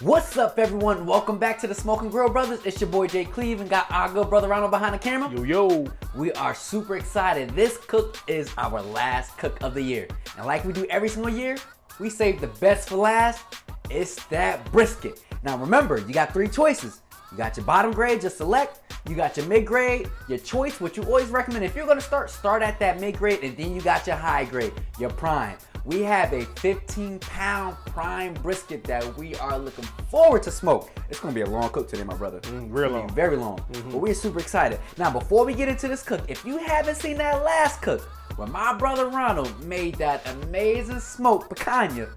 What's up, everyone? Welcome back to the Smoke N Grill Brothas. It's your boy Jay Cleve and got our good brother Ronald behind the camera. Yo. We are super excited. This cook is our last cook of the year. And like we do every single year, we save the best for last. It's that brisket. Now remember, you got three choices. You got your bottom grade, just select. You got your mid grade, your choice, which you always recommend. If you're gonna start at that mid grade, and then you got your high grade, your prime. We have a 15-pound prime brisket that we are looking forward to smoke. It's gonna be a long cook today, my brother. Real long. Very long. But we're super excited. Now, before we get into this cook, if you haven't seen that last cook, where my brother Ronald made that amazing smoked picanha,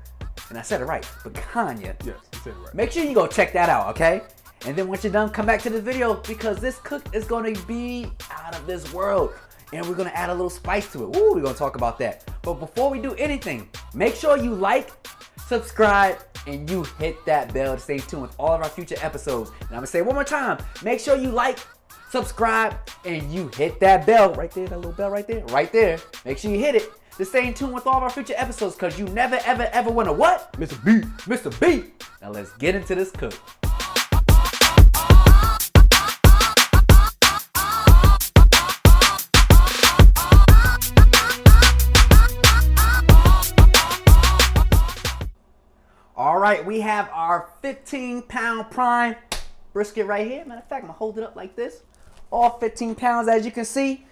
and I said it right, picanha. Yes, you said it right. Make sure you go check that out, okay? And then once you're done, come back to this video because this cook is gonna be out of this world. And we're gonna add a little spice to it. Ooh, we're gonna talk about that. But before we do anything, make sure you like, subscribe, and you hit that bell to stay tuned with all of our future episodes. And I'm gonna say it one more time, make sure you like, subscribe, and you hit that bell right there, that little bell right there. Make sure you hit it to stay in tune with all of our future episodes because you never, ever wanna what? Mr. B. Mr. B. Now let's get into this cook. All right, we have our 15-pound prime brisket right here. Matter of fact, I'm gonna hold it up like this. All 15 pounds, as you can see.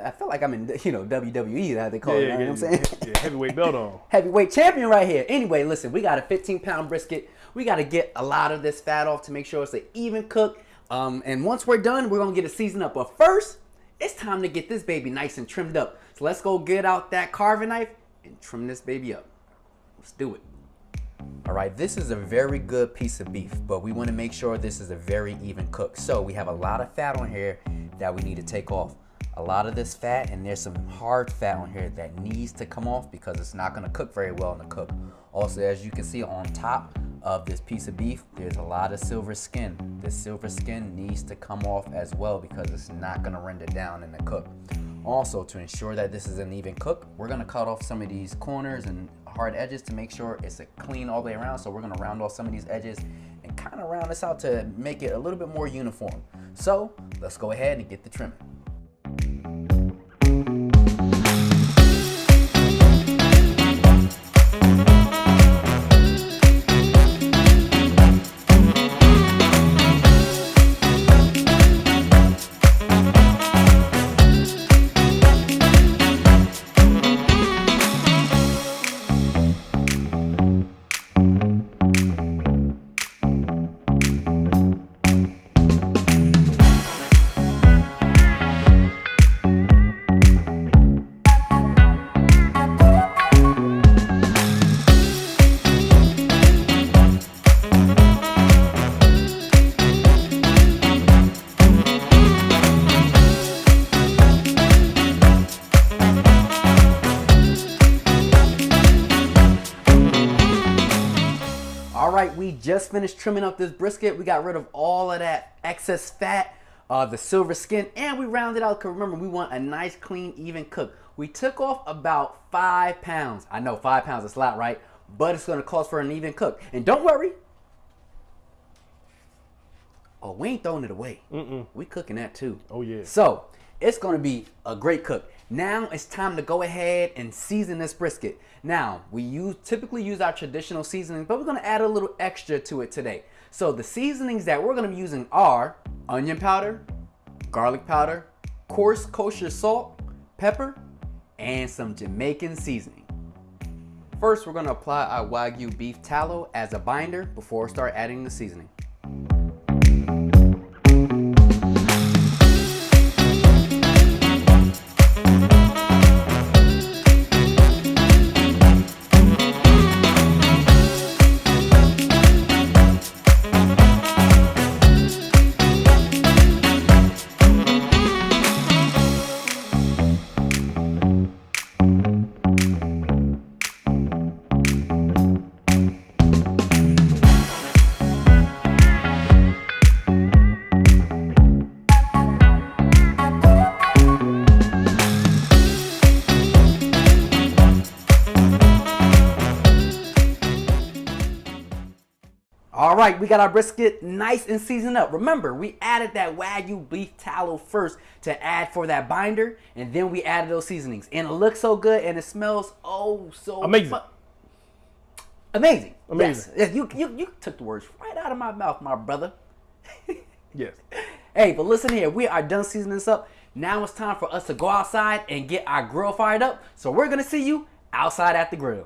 I feel like I'm in, WWE, how they call it. You know what I'm saying? Yeah, heavyweight belt on. Heavyweight champion right here. Anyway, listen, we got a 15-pound brisket. We got to get a lot of this fat off to make sure it's an even cook. And once we're done, we're gonna get it seasoned up. But first, it's time to get this baby nice and trimmed up. So let's go get out that carving knife and trim this baby up. Let's do it. All right, this is a very good piece of beef, but we want to make sure this is a very even cook. So we have a lot of fat on here that we need to take off. A lot of this fat, and there's some hard fat on here that needs to come off because it's not going to cook very well in the cook. Also, as you can see on top of this piece of beef, there's a lot of silver skin. This silver skin needs to come off as well because it's not going to render down in the cook. Also, to ensure that this is an even cook, we're gonna cut off some of these corners and hard edges to make sure it's a clean all the way around. So we're gonna round off some of these edges and kind of round this out to make it a little bit more uniform. So let's go ahead and get the trimming. We just finished trimming up this brisket. We got rid of all of that excess fat, the silver skin, and we rounded out because remember, we want a nice, clean, even cook. We took off about 5 pounds. I know 5 pounds is a lot, right? But it's going to cost for an even cook. And don't worry. Oh, we ain't throwing it away. We cooking that too. Oh, yeah. So it's going to be a great cook. Now it's time to go ahead and season this brisket. Now, we typically use our traditional seasoning, but we're gonna add a little extra to it today. So the seasonings that we're gonna be using are onion powder, garlic powder, coarse kosher salt, pepper, and some Jamaican seasoning. First, we're gonna apply our Wagyu beef tallow as a binder before we start adding the seasoning. All right, we got our brisket nice and seasoned up. Remember, we added that Wagyu beef tallow first to add for that binder, and then we added those seasonings. And it looks so good, and it smells so amazing. Amazing. Amazing. Yes. You took the words right out of my mouth, my brother. Yes. Hey, but listen here, we are done seasoning this up. Now it's time for us to go outside and get our grill fired up. So we're gonna see you outside at the grill.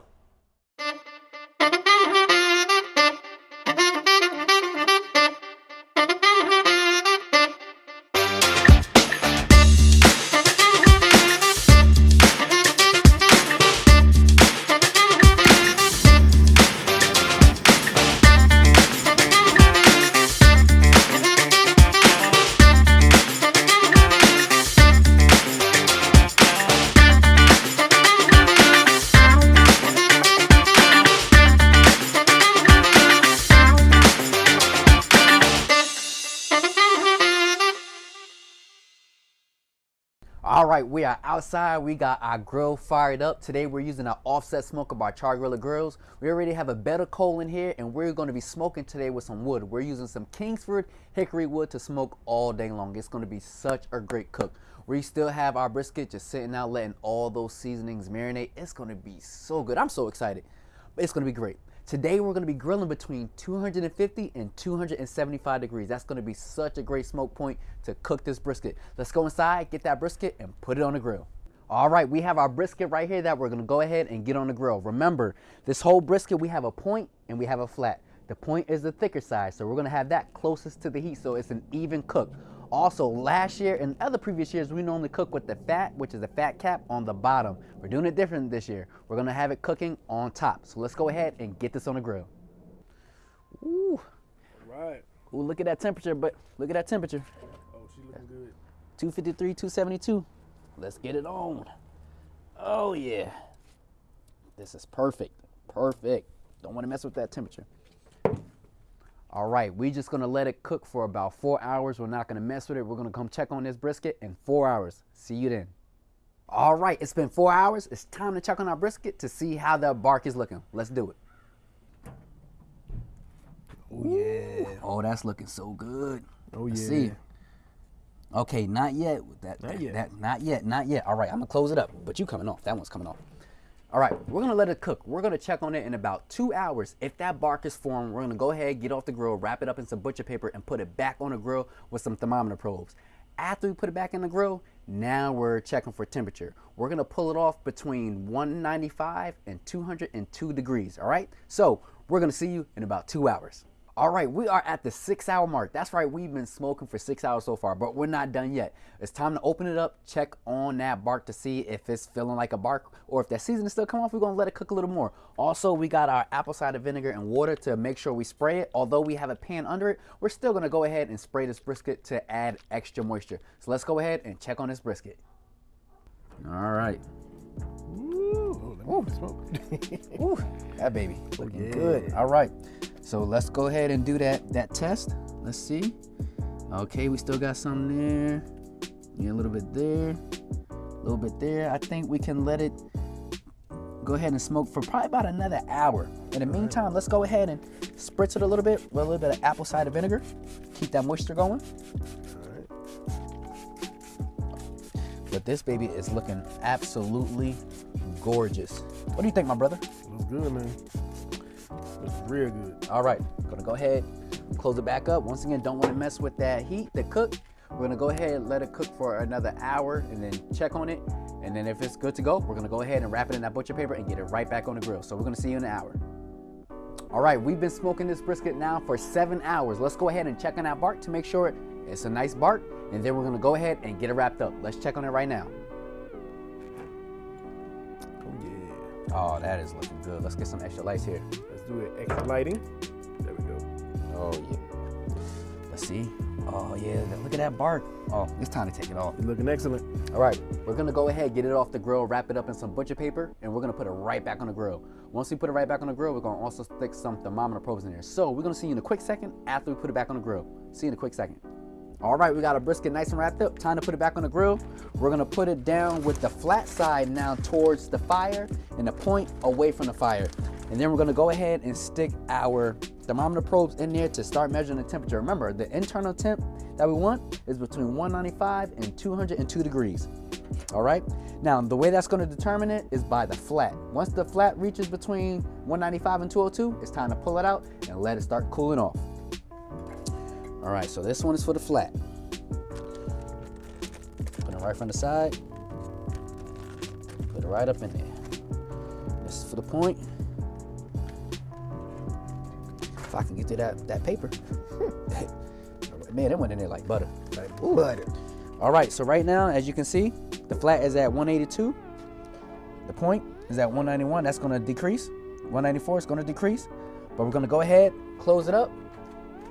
All right, we are outside. We got our grill fired up. Today we're using our offset smoke of our char-griller grills. We already have a bed of coal in here, and we're going to be smoking today with some wood. We're using some Kingsford hickory wood to smoke all day long. It's going to be such a great cook. We still have our brisket just sitting out, letting all those seasonings marinate. It's going to be so good. I'm so excited. It's going to be great. Today we're going to be grilling between 250 and 275 degrees. That's going to be such a great smoke point to cook this brisket. Let's go inside, get that brisket, and put it on the grill. All right, we have our brisket right here that we're going to go ahead and get on the grill. Remember, this whole brisket, we have a point and we have a flat. The point is the thicker side, so we're going to have that closest to the heat so it's an even cook. Also, last year and other previous years, we normally cook with the fat, which is the fat cap, on the bottom. We're doing it different this year. We're gonna have it cooking on top. So let's go ahead and get this on the grill. Ooh. All right. Ooh, look at that temperature, but look at that temperature. Oh, she looking good. 253, 272. Let's get it on. Oh yeah. This is perfect, perfect. Don't wanna mess with that temperature. All right, we're just gonna let it cook for about 4 hours. We're not gonna mess with it. We're gonna come check on this brisket in 4 hours. See you then. All right, it's been 4 hours. It's time to check on our brisket to see how the bark is looking. Let's do it. Oh yeah. Oh, that's looking so good. Oh Let's yeah. see. Okay, not yet. Not yet. All right, I'm gonna close it up, but you coming off. That one's coming off. All right, we're gonna let it cook. We're gonna check on it in about 2 hours. If that bark is formed, we're gonna go ahead, get off the grill, wrap it up in some butcher paper, and put it back on the grill with some thermometer probes. After we put it back in the grill, now we're checking for temperature. We're gonna pull it off between 195 and 202 degrees, all right? So we're gonna see you in about 2 hours. All right, we are at the 6 hour mark. That's right, we've been smoking for 6 hours so far, but we're not done yet. It's time to open it up, check on that bark to see if it's feeling like a bark, or if that seasoning still come off, we're gonna let it cook a little more. Also, we got our apple cider vinegar and water to make sure we spray it. Although we have a pan under it, we're still gonna go ahead and spray this brisket to add extra moisture. So let's go ahead and check on this brisket. All right. Ooh, let me smoke. Ooh, that baby looking yeah. good. All right, so let's go ahead and do that test. Let's see. Okay, we still got some there. Yeah, a little bit there, a little bit there. I think we can let it go ahead and smoke for probably about another hour. In the meantime, let's go ahead and spritz it a little bit with a little bit of apple cider vinegar. Keep that moisture going. But this baby is looking absolutely gorgeous. What do you think, my brother? Looks good, man. Looks real good. All right, gonna go ahead, close it back up. Once again, don't want to mess with that heat, the cook. We're gonna go ahead and let it cook for another hour and then check on it. And then if it's good to go, we're gonna go ahead and wrap it in that butcher paper and get it right back on the grill. So we're gonna see you in an hour. All right, we've been smoking this brisket now for 7 hours. Let's go ahead and check on that bark to make sure it's a nice bark. And then we're gonna go ahead and get it wrapped up. Let's check on it right now. Oh yeah. Oh, that is looking good. Let's get some extra lights here. Let's do it. Extra lighting. There we go. Oh yeah. Let's see. Oh yeah, look at that bark. Oh, it's time to take it off. It's looking excellent. All right, we're gonna go ahead, get it off the grill, wrap it up in some butcher paper, and we're gonna put it right back on the grill. Once we put it right back on the grill, we're gonna also stick some thermometer probes in there. So we're gonna see you in a quick second after we put it back on the grill. See you in a quick second. All right, we got our brisket nice and wrapped up. Time to put it back on the grill. We're gonna put it down with the flat side now towards the fire and the point away from the fire. And then we're gonna go ahead and stick our thermometer probes in there to start measuring the temperature. Remember, the internal temp that we want is between 195 and 202 degrees. All right, now the way that's gonna determine it is by the flat. Once the flat reaches between 195 and 202, it's time to pull it out and let it start cooling off. All right, so this one is for the flat. Put it right from the side. Put it right up in there. This is for the point. If I can get through that paper. Man, it went in there like butter. Like butter. All right, so right now, as you can see, the flat is at 182. The point is at 191. That's gonna decrease. 194 is gonna decrease. But we're gonna go ahead, close it up,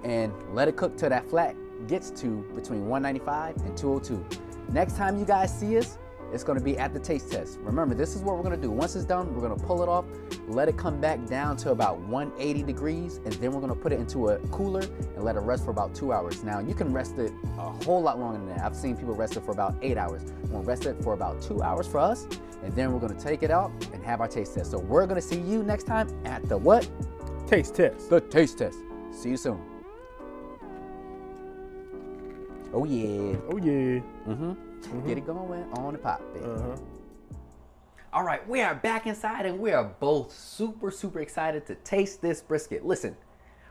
and let it cook till that flat gets to between 195 and 202. Next time you guys see us, it's gonna be at the taste test. Remember, this is what we're gonna do. Once it's done, we're gonna pull it off, let it come back down to about 180 degrees, and then we're gonna put it into a cooler and let it rest for about 2 hours. Now, you can rest it a whole lot longer than that. I've seen people rest it for about 8 hours. We're gonna rest it for about 2 hours for us, and then we're gonna take it out and have our taste test. So we're gonna see you next time at the what? Taste test. The taste test. See you soon. Oh yeah. Oh yeah. Get it going on the pot, baby. All right, we are back inside and we are both super excited to taste this brisket. Listen,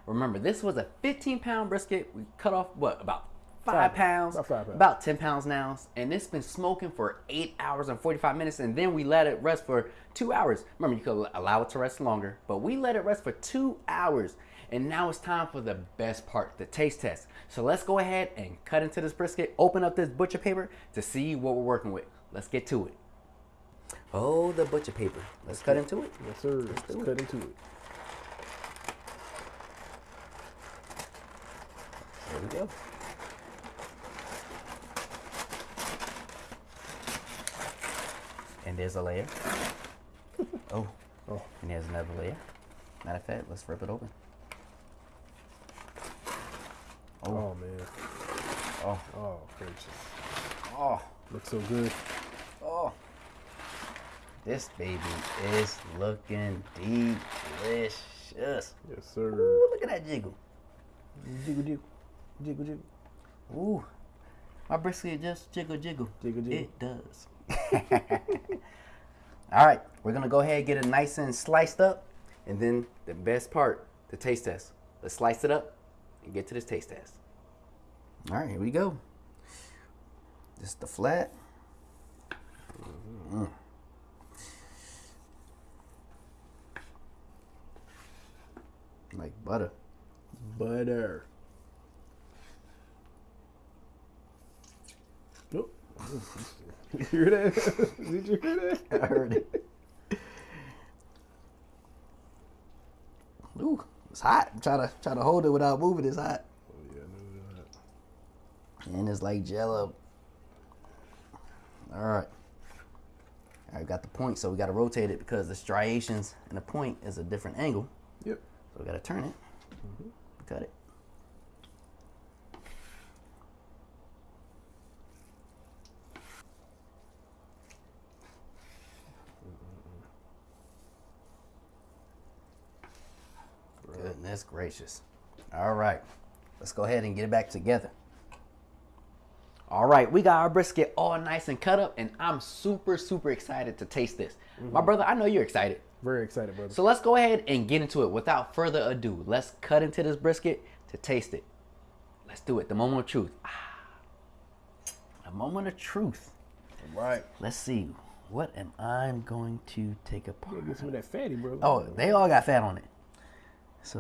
remember, this was a 15-pound brisket. We cut off, what, about 5 pounds? About 5 pounds. About 10 pounds now. And it's been smoking for 8 hours and 45 minutes, and then we let it rest for 2 hours. Remember, you could allow it to rest longer, but we let it rest for 2 hours. And now it's time for the best part, the taste test. So let's go ahead and cut into this brisket, open up this butcher paper to see what we're working with. Let's get to it. Oh, the butcher paper. Let's cut into it. Yes, sir. Let's cut into it. There we go. And there's a layer. Oh, and there's another layer. Matter of fact, let's rip it open. Oh man. Oh, gracious. Oh, Looks so good. oh. This baby is looking delicious. Yes, sir. Ooh, look at that jiggle. Jiggle, jiggle. Jiggle, jiggle. Ooh, my brisket just jiggle. Jiggle, jiggle. It does. All right, we're gonna go ahead and get it nice and sliced up, and then the best part, the taste test. Let's slice it up and get to this taste test. All right, here we go. This is the flat. Like butter. Butter. Nope. You hear that? Did you hear that? I heard it. Ooh, it's hot. I'm trying to hold it without moving. It's hot. Oh yeah, I know that. And it's like jello. All right. All right, got the point, so we got to rotate it because the striations and the point is a different angle. Yep. So we got to turn it. Cut it. Goodness gracious. All right, let's go ahead and get it back together. All right, we got our brisket all nice and cut up, and I'm super excited to taste this. My brother, I know you're excited. Very excited, brother. So let's go ahead and get into it. Without further ado, let's cut into this brisket to taste it. Let's do it. The moment of truth. A moment of truth. All right. Let's see. What am I going to take apart? Get some of that fatty, bro. Oh, they all got fat on it. So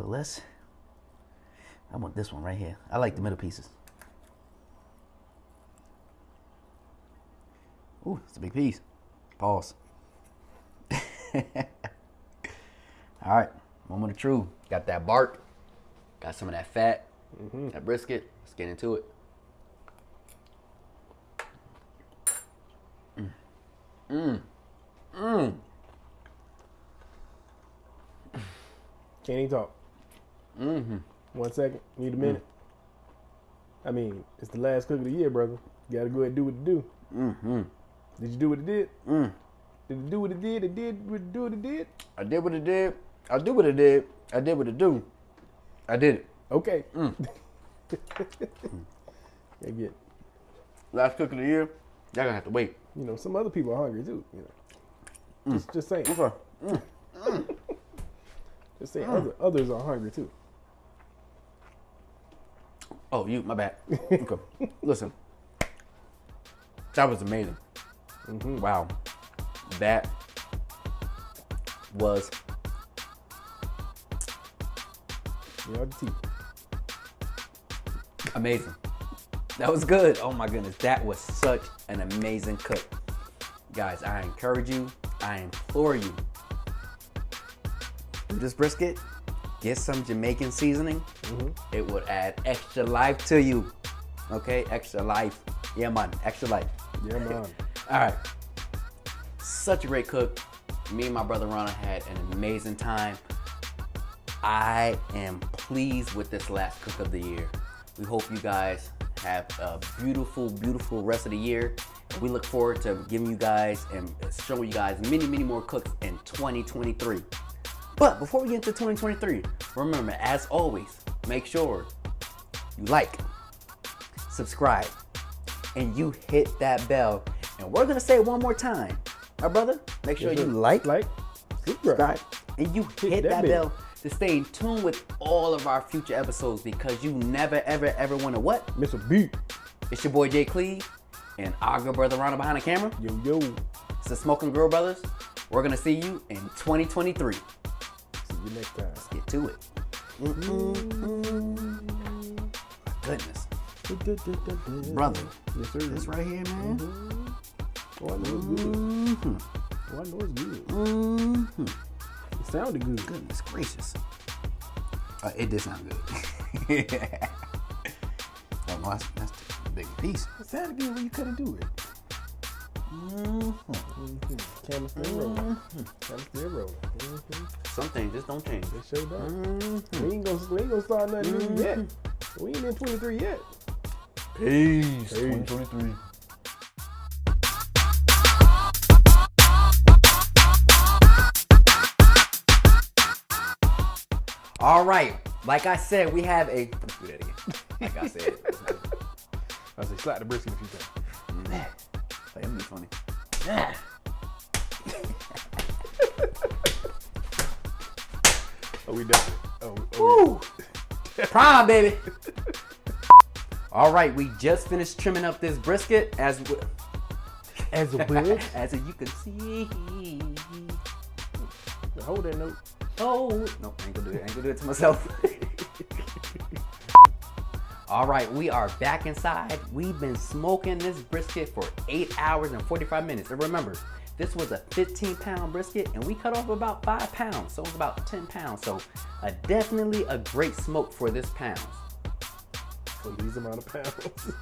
I want this one right here. I like the middle pieces. Ooh, it's a big piece. Pause. All right, moment of truth. Got that bark. Got some of that fat. That brisket. Let's get into it. Can't even talk. 1 second. Need a minute. I mean, it's the last cook of the year, brother. You gotta go ahead and do what it do. Did you do what it did? Did it do what it did? It did do what it did? I did what it did. I do what it did. I did what it do. I did it. Okay. They get. Last cook of the year. Y'all gonna have to wait. You know, some other people are hungry too. You know, just saying. Okay. Just saying. Others are hungry too. Oh, my bad. Okay. Listen, that was amazing. Wow, that was amazing. That was good. Oh my goodness, that was such an amazing cook. Guys, I encourage you, I implore you, do this brisket, get some Jamaican seasoning. It would add extra life to you. Okay, extra life. Yeah, man, extra life. Yeah, man. All right, such a great cook. Me and my brother Ronald had an amazing time. I am pleased with this last cook of the year. We hope you guys have a beautiful, beautiful rest of the year. We look forward to giving you guys and showing you guys many, many more cooks in 2023. But before we get into 2023, remember, as always, make sure you like, subscribe, and you hit that bell. And we're gonna say it one more time. My brother, make sure you like, subscribe, and you hit that bell to stay in tune with all of our future episodes, because you never, ever, ever want to what? Miss a beat. It's your boy Jay Cleve and our good brother Ronald behind the camera. Yo. It's the Smoke N Grill Brothas. We're gonna see you in 2023. See you next time. Let's get to it. My goodness. Brother. Yes, sir. This right here, man. Oh, I know it's good. Oh, I know it's good. It sounded good. Goodness gracious. It did sound good. Oh, no, that's a big piece. It sounded good when you couldn't do it. Camera still rolling. Camera still rolling. Some things just don't change. It sure does. We ain't gonna start nothing new yet. We ain't in 23 yet. Peace. 2023. All right. Like I said, we have a. Let's do that again. Like I said. I say slap the brisket a few times. That would be funny. Oh, we definitely. Woo! Prime, baby. All right, we just finished trimming up this brisket as you can see. Hold that note. Oh, no, I ain't gonna do it. I ain't gonna do it to myself. All right, we are back inside. We've been smoking this brisket for 8 hours and 45 minutes. And remember, this was a 15-pound brisket, and we cut off about 5 pounds, so it was about 10 pounds. So definitely a great smoke for this pounds. For these amount of pounds.